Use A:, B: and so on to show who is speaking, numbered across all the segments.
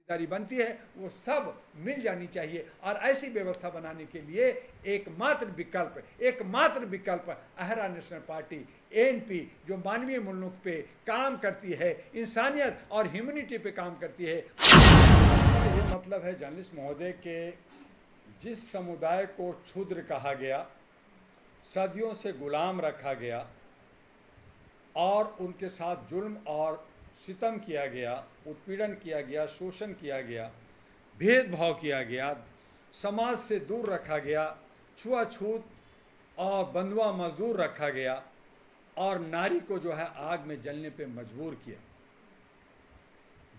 A: भागीदारी बनती है वो सब मिल जानी चाहिए। और ऐसी व्यवस्था बनाने के लिए एकमात्र विकल्प अहरा नेशनल पार्टी एएनपी जो मानवीय मूल्यों पे काम करती है, इंसानियत और ह्यूमैनिटी पे काम करती है। ये मतलब है जर्नलिस्ट महोदय के जिस समुदाय को क्षुद्र कहा गया, सदियों से गुलाम रखा गया और उनके साथ जुल्म और सितम किया गया, उत्पीड़न किया गया, शोषण किया गया, भेदभाव किया गया, समाज से दूर रखा गया, छुआछूत और बंधुआ मजदूर रखा गया और नारी को जो है आग में जलने पे मजबूर किया।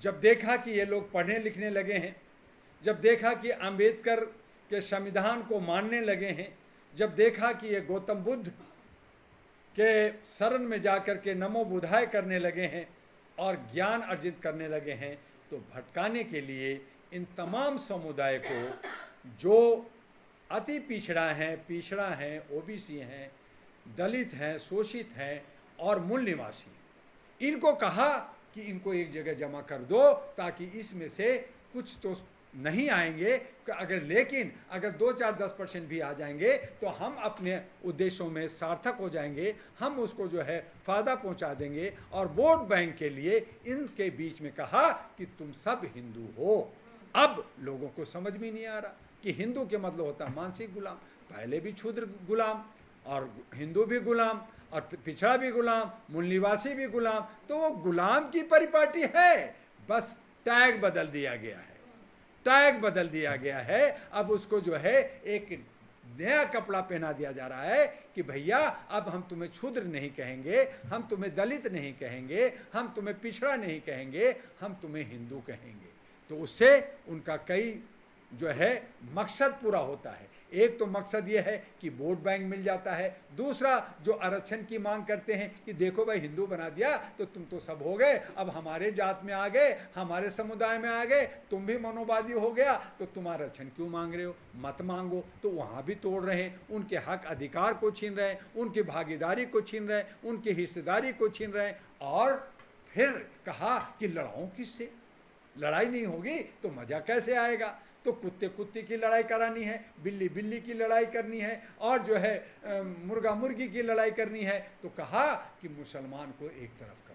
A: जब देखा कि ये लोग पढ़ने लिखने लगे हैं, जब देखा कि अंबेडकर के संविधान को मानने लगे हैं, जब देखा कि ये गौतम बुद्ध के शरण में जाकर के नमो बुद्धाय करने लगे हैं और ज्ञान अर्जित करने लगे हैं, तो भटकाने के लिए इन तमाम समुदाय को जो अति पिछड़ा हैं, ओबीसी हैं, दलित हैं, शोषित हैं और मूल निवासी, इनको कहा कि इनको एक जगह जमा कर दो ताकि इसमें से कुछ तो नहीं आएंगे, लेकिन अगर 2-4-10% भी आ जाएंगे तो हम अपने उद्देश्यों में सार्थक हो जाएंगे, हम उसको जो है फ़ायदा पहुंचा देंगे। और वोट बैंक के लिए इनके बीच में कहा कि तुम सब हिंदू हो। अब लोगों को समझ में नहीं आ रहा कि हिंदू के मतलब होता है मानसिक गुलाम। पहले भी क्षुद्र गुलाम और हिंदू भी गुलाम और पिछड़ा भी गुलाम, मूल निवासी भी गुलाम, तो वो गुलाम की परिपाटी है, बस टैग बदल दिया गया है, टैग बदल दिया गया है। अब उसको जो है एक नया कपड़ा पहना दिया जा रहा है कि भैया अब हम तुम्हें क्षुद्र नहीं कहेंगे, हम तुम्हें दलित नहीं कहेंगे, हम तुम्हें पिछड़ा नहीं कहेंगे, हम तुम्हें हिंदू कहेंगे। तो उससे उनका कई जो है मकसद पूरा होता है। एक तो मकसद ये है कि वोट बैंक मिल जाता है, दूसरा जो आरक्षण की मांग करते हैं कि देखो भाई हिंदू बना दिया तो तुम तो सब हो गए, अब हमारे जात में आ गए, हमारे समुदाय में आ गए, तुम भी मनोवादी हो गया, तो तुम आरक्षण क्यों मांग रहे हो, मत मांगो। तो वहाँ भी तोड़ रहे हैं, उनके हक अधिकार को छीन रहे हैं, उनकी भागीदारी को छीन रहे हैं, उनकी हिस्सेदारी को छीन रहे हैं। और फिर कहा कि लड़ाओ किससे, लड़ाई नहीं होगी तो मज़ा कैसे आएगा। तो कुत्ते कुत्ते की लड़ाई करानी है, बिल्ली बिल्ली की लड़ाई करनी है और जो है मुर्गा मुर्गी की लड़ाई करनी है। तो कहा कि मुसलमान को एक तरफ करो,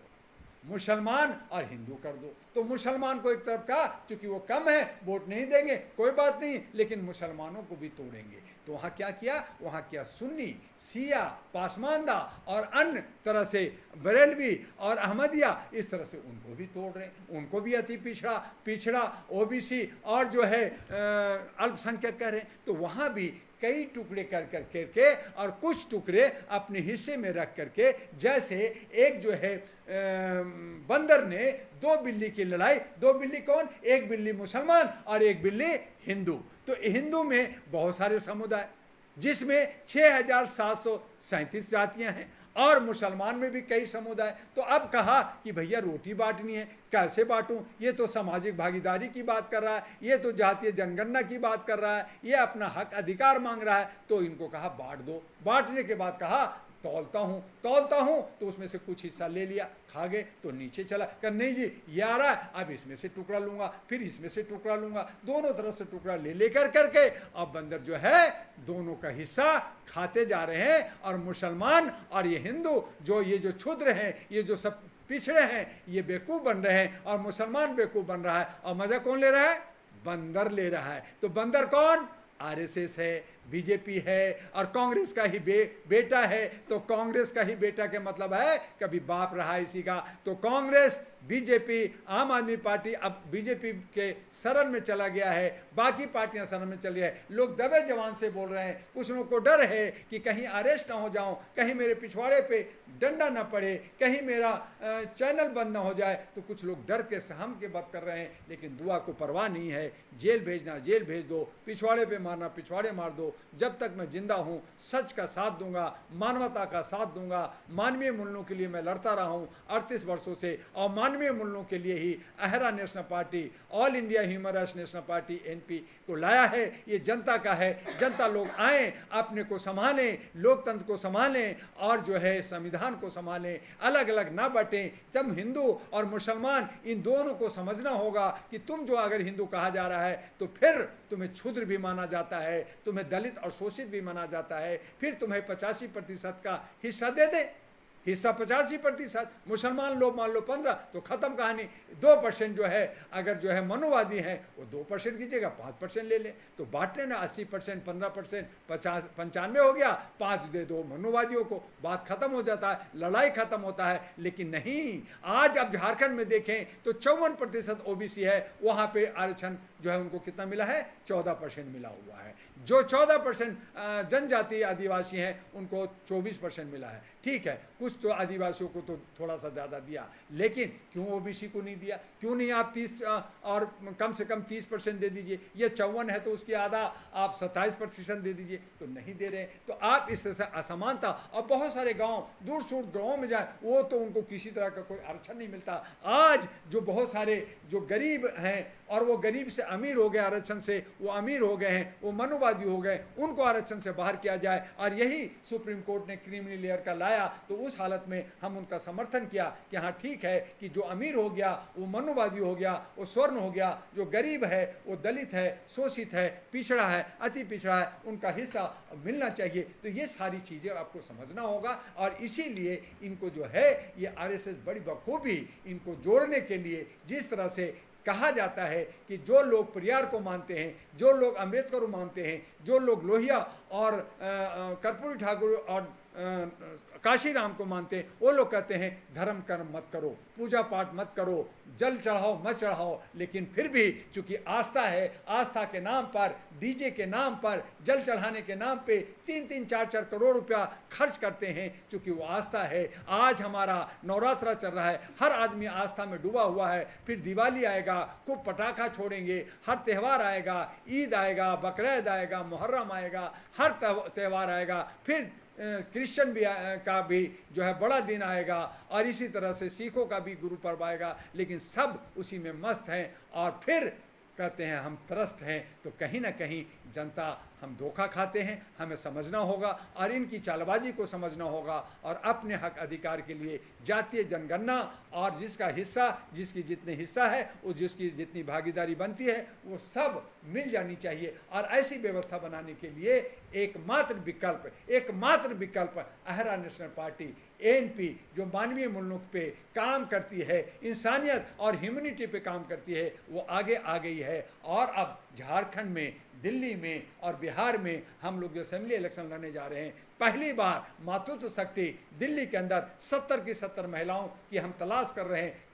A: मुसलमान और हिंदू कर दो। तो मुसलमान को एक तरफ कहा, क्योंकि वो कम है वोट नहीं देंगे कोई बात नहीं, लेकिन मुसलमानों को भी तोड़ेंगे। तो वहाँ क्या किया, वहाँ किया सुन्नी, शिया, पासमानदा और अन्य तरह से बरेलवी और अहमदिया, इस तरह से उनको भी तोड़ रहे हैं, उनको भी अति पिछड़ा ओबीसी और जो है अल्पसंख्यक कह रहे हैं। तो वहाँ भी कई टुकड़े कर करके और कुछ टुकड़े अपने हिस्से में रख करके, जैसे एक जो है बंदर ने दो बिल्ली की लड़ाई, दो बिल्ली कौन, एक बिल्ली मुसलमान और एक बिल्ली हिंदू। तो हिंदू में बहुत सारे समुदाय जिसमें 6737 जातियां हैं और मुसलमान में भी कई समुदाय। तो अब कहा कि भैया रोटी बांटनी है, कैसे बांटूं, ये तो सामाजिक भागीदारी की बात कर रहा है, ये तो जातीय जनगणना की बात कर रहा है, ये अपना हक अधिकार मांग रहा है। तो इनको कहा बांट दो। बांटने के बाद कहा तौलता हूँ, तो उसमें से कुछ हिस्सा ले लिया, खा गए। तो नीचे चला कर नहीं जी ये आ रहा है, अब इसमें से टुकड़ा लूंगा, फिर इसमें से टुकड़ा लूंगा, दोनों तरफ से टुकड़ा ले लेकर करके अब बंदर जो है दोनों का हिस्सा खाते जा रहे हैं। और मुसलमान और ये हिंदू जो ये जो क्षुद्र हैं, ये जो सब पिछड़े हैं, ये बेवकूफ़ बन रहे हैं और मुसलमान बेवकूफ़ बन रहा है। और मज़ा कौन ले रहा है, बंदर ले रहा है। तो बंदर कौन, आरएसएस है, बीजेपी है और कांग्रेस का ही बेटा है। तो कांग्रेस का ही बेटा के मतलब है कभी बाप रहा इसी का। तो कांग्रेस, बीजेपी, आम आदमी पार्टी अब बीजेपी के शरण में चला गया है, बाकी पार्टियां शरण में चली है। लोग दबे जवान से बोल रहे हैं, कुछ लोगों को डर है कि कहीं अरेस्ट ना हो जाऊं, कहीं मेरे पिछवाड़े पे डंडा ना पड़े, कहीं मेरा चैनल बंद ना हो जाए। तो कुछ लोग डर के सहम के बात कर रहे हैं, लेकिन दुआ को परवाह नहीं है। जेल भेजना जेल भेज दो, पिछवाड़े पे मारना पिछवाड़े मार दो, हो, जब तक मैं जिंदा हूँ सच का साथ दूंगा, मानवता का साथ दूंगा। मानवीय मूल्यों के लिए मैं लड़ता रहा हूँ 38 वर्षों से, और मानवीय मूल्यों के लिए ही अहरा National Party, All India Human Rights National Party NP को लाया है। ये जनता का है, जनता लोग आए, अपने को संभालें, लोकतंत्र को संभालें और जो है संविधान को संभालें, अलग अलग ना बटें। जब हिंदू और मुसलमान इन दोनों को समझना होगा कि तुम जो अगर हिंदू कहा जा रहा है तो फिर तुम्हें क्षुद्र भी माना जाता है, तुम्हें दलित और शोषित भी माना जाता है, फिर तुम्हें 85% का हिस्सा दे दे। हिस्सा 85%, मुसलमान लोग मान लो 15, तो खत्म कहानी। 2% जो है अगर जो है मनोवादी हैं वो 2% की जगह 5% ले ले, तो बांटने ना 80%, 15%, 95 हो गया, 5 दे दो मनोवादियों को, बात खत्म हो जाता है, लड़ाई खत्म होता है। लेकिन नहीं, आज अब झारखंड में देखें तो 54% ओबीसी है, वहाँ पे आरक्षण जो है उनको कितना मिला है, 14% मिला हुआ है। जो 14% जनजातीय आदिवासी हैं उनको 24% मिला है। ठीक है, कुछ तो आदिवासियों को तो थोड़ा सा ज़्यादा दिया, लेकिन क्यों ओबीसी को नहीं दिया? क्यों नहीं आप 30 और कम से कम 30% दे दीजिए? ये 54 है तो उसकी आधा आप 27% दे दीजिए, तो नहीं दे रहे हैं। तो आप इस तरह से असमानता, और बहुत सारे गांव दूर दूर गाँव में जाए वो तो उनको किसी तरह का कोई आरक्षण नहीं मिलता। आज जो बहुत सारे जो गरीब हैं और वो गरीब से अमीर हो गए, आरक्षण से वो अमीर हो गए हैं, वो मनोवादी हो गए, उनको आरक्षण से बाहर किया जाए। और यही सुप्रीम कोर्ट ने क्रीमी लेयर का लाया, तो उस हालत में हम उनका समर्थन किया कि हाँ ठीक है कि जो अमीर हो गया वो मनोवादी हो गया, वो स्वर्ण हो गया, जो गरीब है वो दलित है, शोषित है, पिछड़ा है, अति पिछड़ा है, उनका हिस्सा मिलना चाहिए। तो ये सारी चीज़ें आपको समझना होगा, और इसीलिए इनको जो है ये आरएसएस बड़ी बखूबी इनको जोड़ने के लिए, जिस तरह से कहा जाता है कि जो लोग परियार को मानते हैं, जो लोग अम्बेडकर को मानते हैं, जो लोग लोहिया और कर्पूरी ठाकुर और काशीराम को मानते हैं, वो लोग कहते हैं धर्म कर्म मत करो, पूजा पाठ मत करो, जल चढ़ाओ मत चढ़ाओ। लेकिन फिर भी चूंकि आस्था है, आस्था के नाम पर, डीजे के नाम पर, जल चढ़ाने के नाम पे 3-3, 4-4 करोड़ रुपया खर्च करते हैं, चूंकि वो आस्था है। आज हमारा नवरात्रा चल रहा है, हर आदमी आस्था में डूबा हुआ है। फिर दिवाली आएगा, खूब पटाखा छोड़ेंगे, हर त्यौहार आएगा, ईद आएगा, बकरीद आएगा, मुहर्रम आएगा, हर त्यौहार आएगा, फिर क्रिश्चियन भी का भी जो है बड़ा दिन आएगा, और इसी तरह से सिखों का भी गुरु पर्व आएगा। लेकिन सब उसी में मस्त हैं, और फिर कहते हैं हम त्रस्त हैं। तो कहीं ना कहीं जनता हम धोखा खाते हैं, हमें समझना होगा और इनकी चालबाजी को समझना होगा, और अपने हक अधिकार के लिए जातीय जनगणना और जिसका हिस्सा, जिसकी जितने हिस्सा है, वो जिसकी जितनी भागीदारी बनती है वो सब मिल जानी चाहिए। और ऐसी व्यवस्था बनाने के लिए एकमात्र विकल्प अहरा नेशनल पार्टी एएनपी, जो मानवीय मूल्यों पे काम करती है, इंसानियत और ह्यूमैनिटी पे काम करती है, वो आगे आ गई है। और अब झारखंड में, दिल्ली में और बिहार में हम लोग जो असेंबली इलेक्शन लड़ने जा रहे हैं, पहली बार मातृत्व शक्ति दिल्ली के अंदर 70 की 70 महिलाओं की हम तलाश कर रहे हैं कि